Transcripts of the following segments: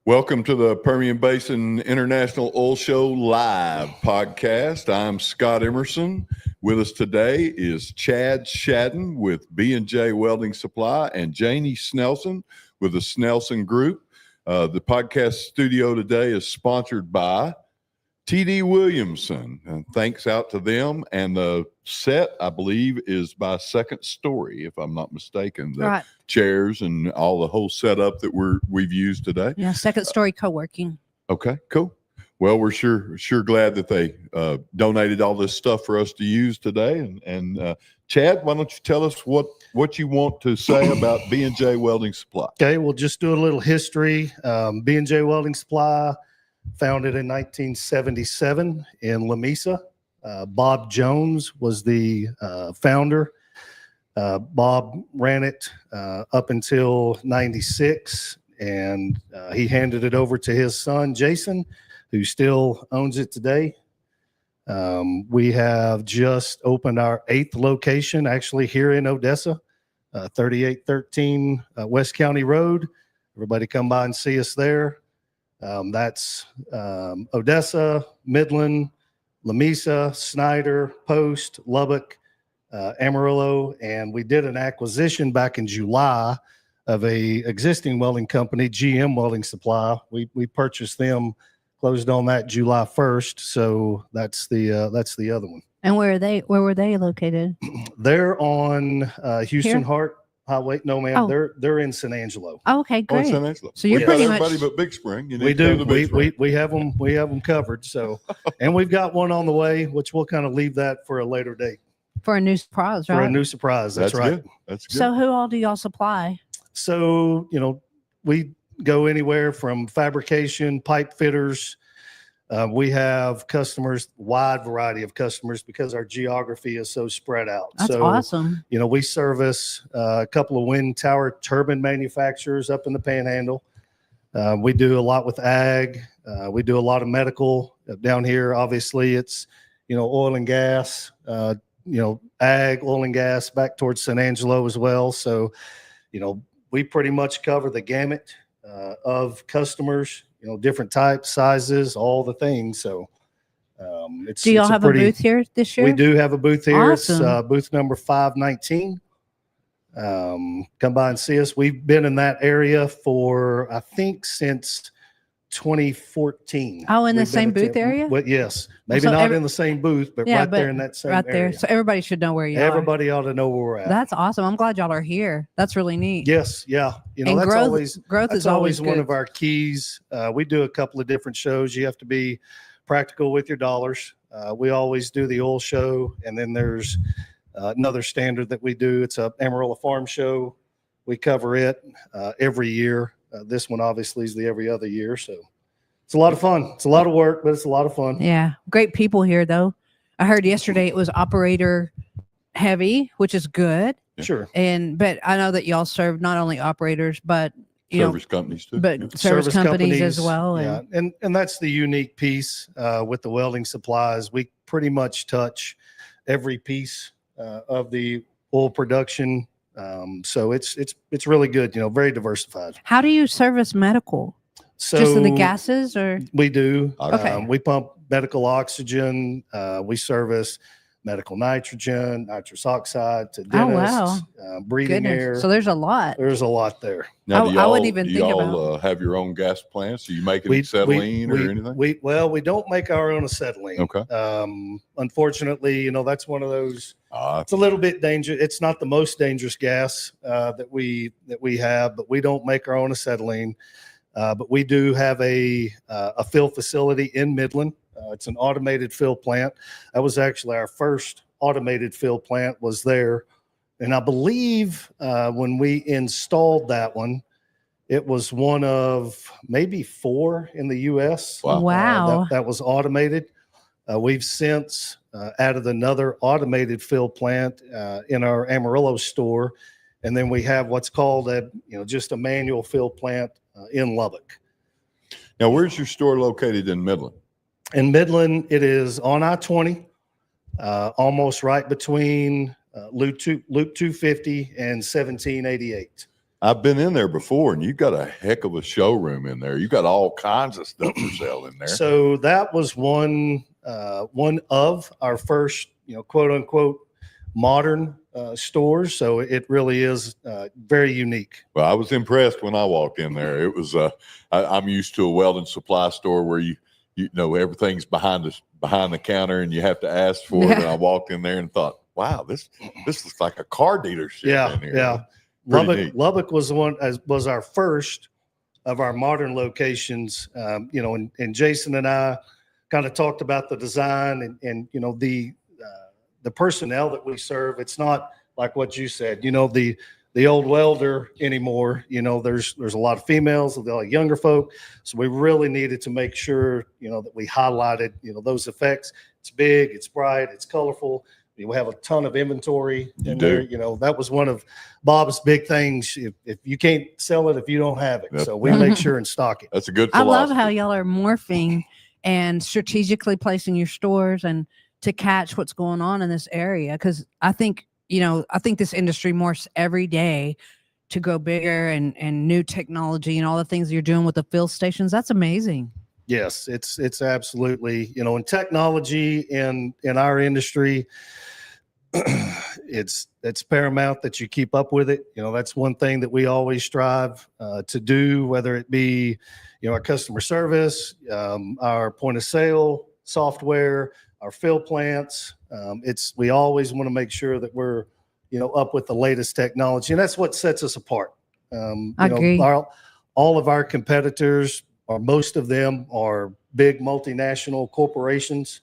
Welcome to the Permian Basin International Oil Show Live podcast. I'm Scott Emerson. With us today is Chad SHADDEN with B&J Welding Supply and Janie Snelson with the Snelson Group. The podcast studio today is sponsored by T.D. Williamson, and thanks out to them. And the set, I believe, is by Second Story, if I'm not mistaken. The chairs and all the whole setup that we've used today. Yeah, Second Story Coworking. Okay, cool. Well, we're sure glad that they donated all this stuff for us to use today. And Chad, why don't you tell us what you want to say about B&J Welding Supply? Okay, we'll just do a little history. B&J Welding Supply, founded in 1977 in Lamesa. Bob Jones was the founder. Bob ran it up until 96, and he handed it over to his son, Jason, who still owns it today. We have just opened our 8th location, actually here in ODESSA, 3813 West County Road. Everybody come by and see us there. That's ODESSA, Midland, Lamesa, Snyder, Post, Lubbock, Amarillo, and we did an acquisition back in July of a existing welding company, GM Welding Supply. We purchased them, closed on that July 1st. So that's the other one. And where were they located? They're on Houston Hart Highway. No, ma'am. Oh. They're in San Angelo. Oh, okay, great. San Angelo. So you're pretty much everybody but Big Spring. We do. We have them covered. So, and we've got one on the way, which we'll kind of leave that for a later date. For a new surprise, right? For a new surprise. That's right. Good. That's good. So who all do y'all supply? So, we go anywhere from fabrication, pipe fitters. We have customers, wide variety of customers, because our geography is so spread out. That's awesome. We service a couple of wind tower turbine manufacturers up in the Panhandle. We do a lot with ag. We do a lot of medical down here. Obviously, it's, oil and gas, ag, oil and gas back towards San Angelo as well. So, we pretty much cover the gamut of customers. Different types, sizes, all the things. So, do y'all have a booth here this year? We do have a booth here. Awesome. It's booth number 519. Come by and see us. We've been in that area for, I think, since 2014. Oh, in the same booth area? Well, yes, maybe not in the same booth, but right there in that same area. There. So everybody should know where you are. Everybody ought to know where we're at. That's awesome. I'm glad y'all are here. That's really neat. Yes, yeah. And growth is always one of our keys. We do a couple of different shows. You have to be practical with your dollars. We always do the oil show, and then there's another standard that we do. It's a Amarillo Farm Show. We cover it every year. This one obviously is the every other year. So it's a lot of fun. It's a lot of work, but it's a lot of fun. Yeah. Great people here, though. I heard yesterday it was operator heavy, which is good. Sure. But I know that y'all serve not only operators, but service companies too. But service companies as well. Yeah. And that's the unique piece with the welding supplies. We pretty much touch every piece of the oil production. So it's really good, very diversified. How do you service medical? So just in the gases, or we do. Okay. We pump medical oxygen. We service medical nitrogen, nitrous oxide to dentists, breathing air. So there's a lot. There's a lot there. Now, I wouldn't even think about. Have your own gas plants? Are you making acetylene or anything? We don't make our own acetylene. Okay. Unfortunately, that's one of those. It's a little bit dangerous. It's not the most dangerous gas that we have, but we don't make our own acetylene. But we do have a fill facility in Midland. It's an automated fill plant. That was actually our first automated fill plant was there. And I believe when we installed that one, it was one of maybe 4 in the U.S. Wow. That was automated. We've since added another automated fill plant in our Amarillo store. And then we have what's called just a manual fill plant in Lubbock. Now, where's your store located in Midland? In Midland, it is on I-20, almost right between Loop 250 and 1788. I've been in there before, and you've got a heck of a showroom in there. You got all kinds of stuff for sale in there. So that was one of our first, quote unquote, modern stores. So it really is very unique. Well, I was impressed when I walked in there. It was I'm used to a welding supply store where you know everything's behind the counter and you have to ask for it. And I walked in there and thought, wow, this looks like a car dealership. Yeah, in here. yeah. Lubbock was was our first of our modern locations. And Jason and I kind of talked about the design and the personnel that we serve. It's not like what you said, the old welder anymore. There's a lot of females, a lot of younger folk. So we really needed to make sure, that we highlighted, those effects. It's big, it's bright, it's colorful. We have a ton of inventory in there. That was one of Bob's big things. If you can't sell it, if you don't have it. So we make sure and stock it. That's a good I philosophy. love how y'all are morphing and strategically placing your stores and to catch what's going on in this area. Because I think this industry morphs every day to go bigger and new technology and all the things you're doing with the fill stations. That's amazing. Yes, it's absolutely, in technology in our industry, it's paramount that you keep up with it. That's one thing that we always strive to do, whether it be, our customer service, our point of sale software, our fill plants. We always want to make sure that we're, up with the latest technology, and that's what sets us apart. I agree. All of our competitors, or most of them, are big multinational corporations.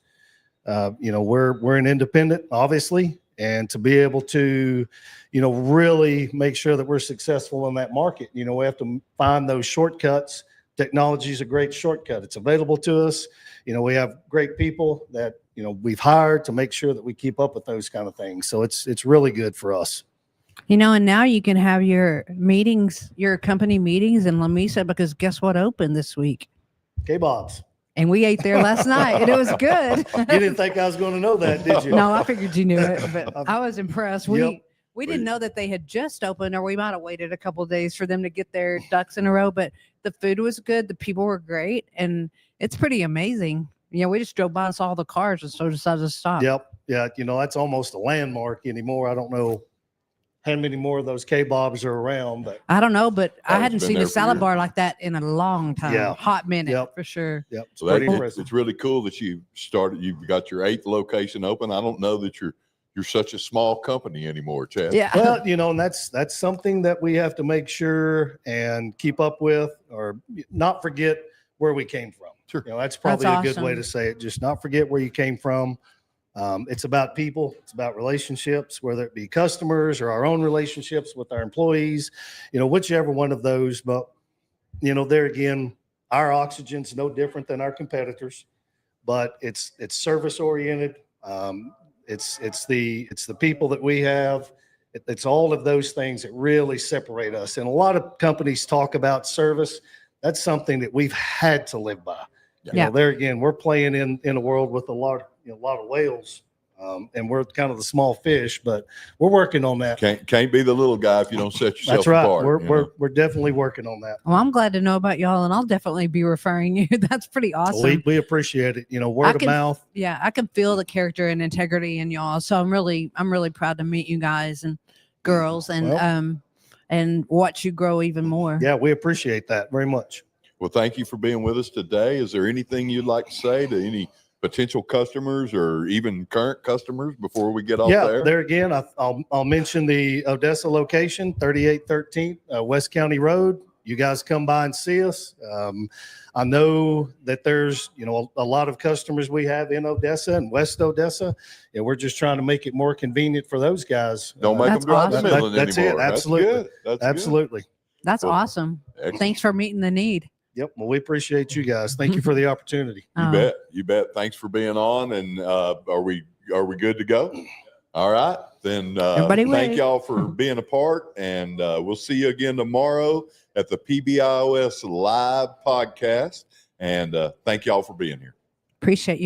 We're an independent, obviously, and to be able to, really make sure that we're successful in that market, we have to find those shortcuts. Technology is a great shortcut. It's available to us. We have great people that, we've hired to make sure that we keep up with those kind of things. So it's really good for us. And now you can have your meetings, your company meetings in Lamesa, because guess what opened this week? Bob's. And we ate there last night, and it was good. You didn't think I was going to know that, did you? No, I figured you knew it, but I was impressed. Yep. We didn't know that they had just opened, or we might have waited a couple of days for them to get their ducks in a row. But the food was good, the people were great, and it's pretty amazing. We just drove by and saw the cars, and so decided to stop. Yep. Yeah. That's almost a landmark anymore. I don't know how many more of those Bobs are around, but I don't know, but I Bob's hadn't been seen there a for salad years. bar like that in a long time. Yeah. Hot minute. Yep. For sure. Yep. So it's really cool that you've got your 8th location open. I don't know that you're such a small company anymore, Chad. Yeah. Well, and that's something that we have to make sure and keep up with, or not forget where we came from. Sure. That's probably That's a good way awesome. to say it. Just not forget where you came from. It's about people. It's about relationships, whether it be customers or our own relationships with our employees, whichever one of those. But, there again, our oxygen's no different than our competitors, but it's service oriented. It's the people that we have. It's all of those things that really separate us. And a lot of companies talk about service. That's something that we've had to live by. Yeah. There again, we're playing in a world with a lot of whales, and we're kind of the small fish, but we're working on that. Can't be the little guy if you don't set yourself That's right. apart. We're definitely working on that. Well, I'm glad to know about y'all, and I'll definitely be referring you. That's pretty awesome. We appreciate it. Word of mouth. Yeah, I can feel the character and integrity in y'all. So I'm really proud to meet you guys and girls, and watch you grow even more. Yeah, we appreciate that very much. Well, thank you for being with us today. Is there anything you'd like to say to any potential customers or even current customers before we get off there? There again, I'll mention the ODESSA location, 3813 West County Road. You guys come by and see us. I know that there's, a lot of customers we have in ODESSA and West ODESSA. And we're just trying to make it more convenient for those guys. Don't make them That's drive to awesome. Midland That's anymore. it. Absolutely. That's good. That's Absolutely. That's Well, awesome. Excellent. Thanks for meeting the need. Yep. Well, we appreciate you guys. Thank you for the opportunity. You bet. Thanks for being on. And are we good to go? All right. Then Everybody thank ready? y'all for being a part. And we'll see you again tomorrow at the Pbios Live podcast. And thank y'all for being here. Appreciate you.